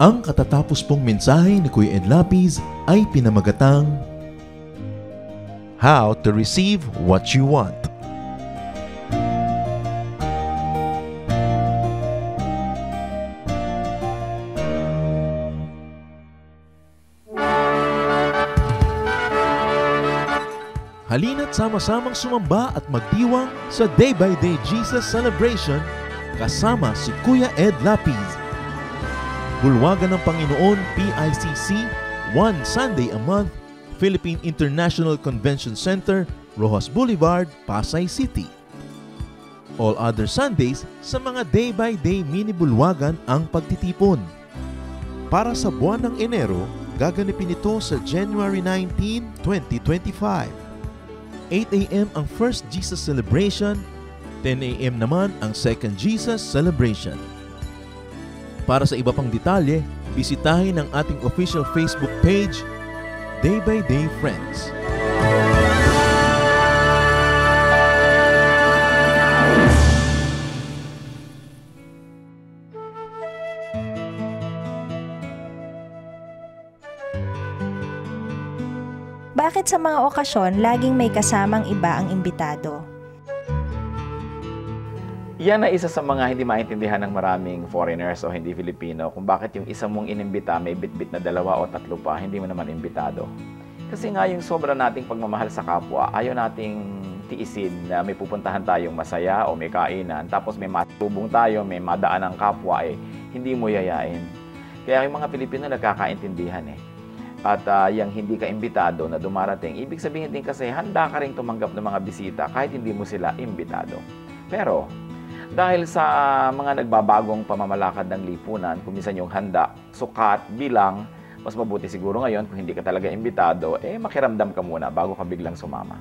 Speaker 1: Ang katatapos pong mensahe ni Kuya Ed Lapiz ay pinamagatang How to Receive What You Want. Halina't sama-samang sumamba at magdiwang sa Day by Day Jesus Celebration kasama si Kuya Ed Lapiz. Bulwagan ng Panginoon, PICC, one Sunday a month, Philippine International Convention Center, Rojas Boulevard, Pasay City. All other Sundays, sa mga day-by-day mini-bulwagan ang pagtitipon. Para sa buwan ng Enero, gaganapin ito sa January 19, 2025. 8 a.m. ang First Jesus Celebration, 10 a.m. naman ang Second Jesus Celebration. Para sa iba pang detalye, bisitahin ang ating official Facebook page, Day by Day Friends.
Speaker 3: Bakit sa mga okasyon, laging may kasamang iba ang imbitado?
Speaker 4: Yan na isa sa mga hindi maintindihan ng maraming foreigners o hindi Filipino kung bakit yung isa mong inimbita may bitbit na 2 o 3 pa, hindi mo naman imbitado. Kasi nga yung sobra nating pagmamahal sa kapwa, ayaw nating tiisin na may pupuntahan tayong masaya o may kainan, tapos may matubong tayo, may madaan ng kapwa, hindi mo yayain. Kaya yung mga Pilipino nagkakaintindihan At yung hindi ka imbitado na dumarating, ibig sabihin din kasi handa ka rin tumanggap ng mga bisita kahit hindi mo sila imbitado. Pero dahil sa mga nagbabagong pamamalakad ng lipunan, kung minsan yung handa, sukat, bilang, mas mabuti siguro ngayon kung hindi ka talaga imbitado, makiramdam ka muna bago ka biglang sumama.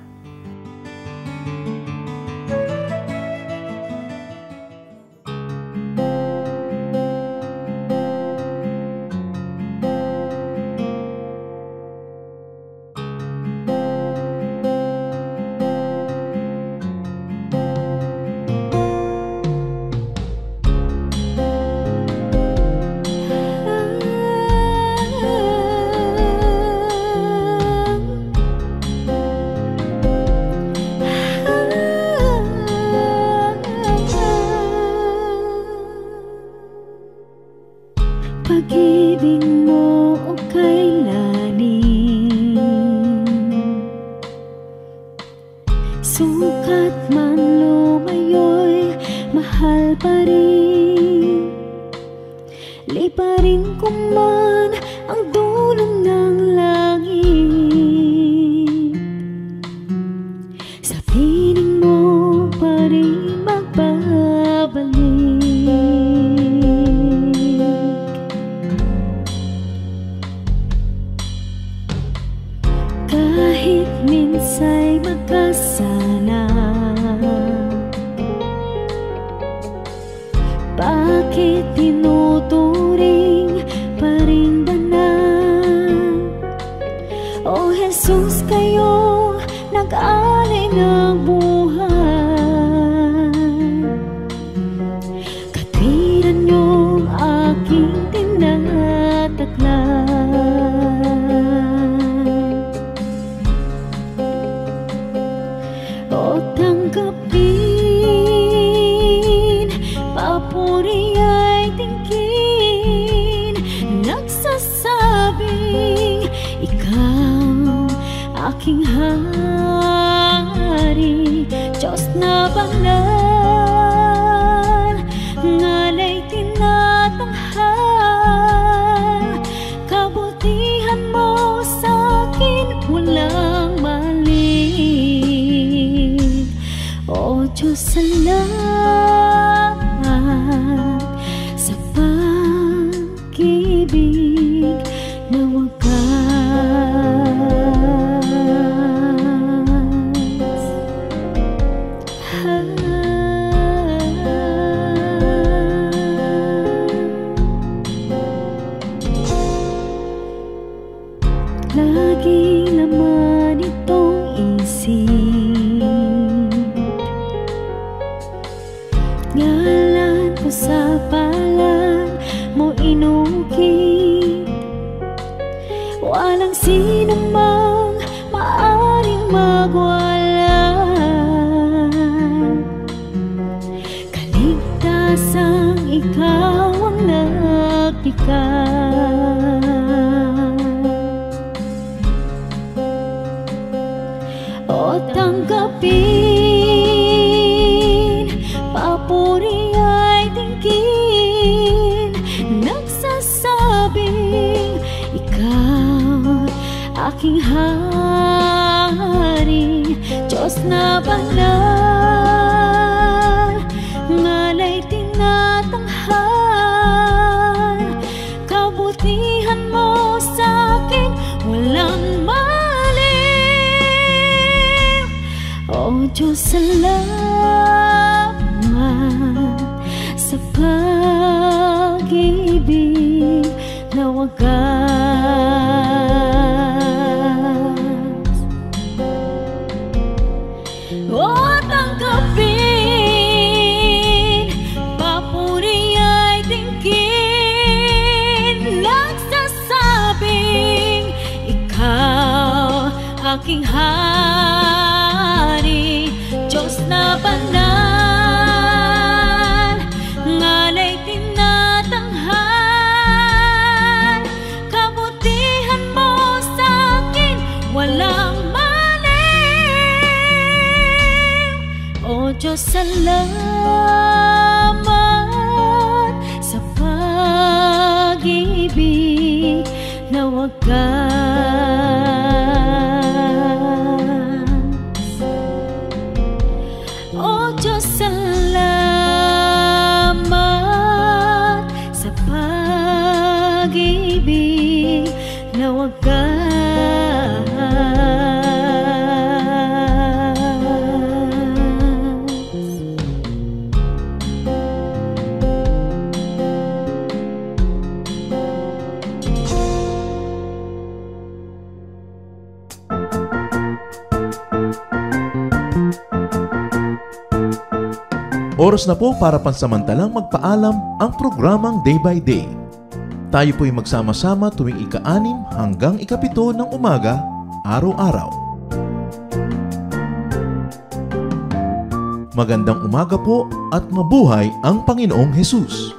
Speaker 5: Sukat man lumayo'y mahal pa rin. Liparin ko man ang dulong ng langit, sa piling mo pa rin magbabalik. Kahit minsa'y magkasala, bakit tinuturing pa rin danan? O Jesus, kayo nag-alay ng buhay. Katwiran niyong aking tinataklan. O tanggapin, papuri ay tingkin, nagsasabing ikaw aking hari, Diyos na banal, ngalay tinatanghal. Kabutihan mo sa'kin walang mali. O Diyos, salamat sa pag-ibig na wagas. Lagi laman itong isip, ngalan ko sa palad mo inukit. Walang sino mang maaring magwala. Kaligtasang ikaw ang naglikha. O tanggapin, papuri ay tingkin, nagsasabing ikaw aking hari, Diyos na banal, ngalay tinatanghal. Kabutihan mo sa'kin walang mali. O Diyos, salamat sa pag-ibig na wagas. O tanggapin, papuri ay tingkin, nagsasabing ikaw aking hari, Diyos na banal, ngalay tinatanghal. Kabutihan mo sa'kin walang mali. O Diyos, salamat sa pag-ibig na wagas. O Diyos, salamat sa pag-ibig na wagas.
Speaker 1: Oras na po para pansamantalang magpaalam ang programang Day by Day. Tayo po'y magsama-sama tuwing ika-6 hanggang ika-7 ng umaga, araw-araw. Magandang umaga po at mabuhay ang Panginoong Hesus!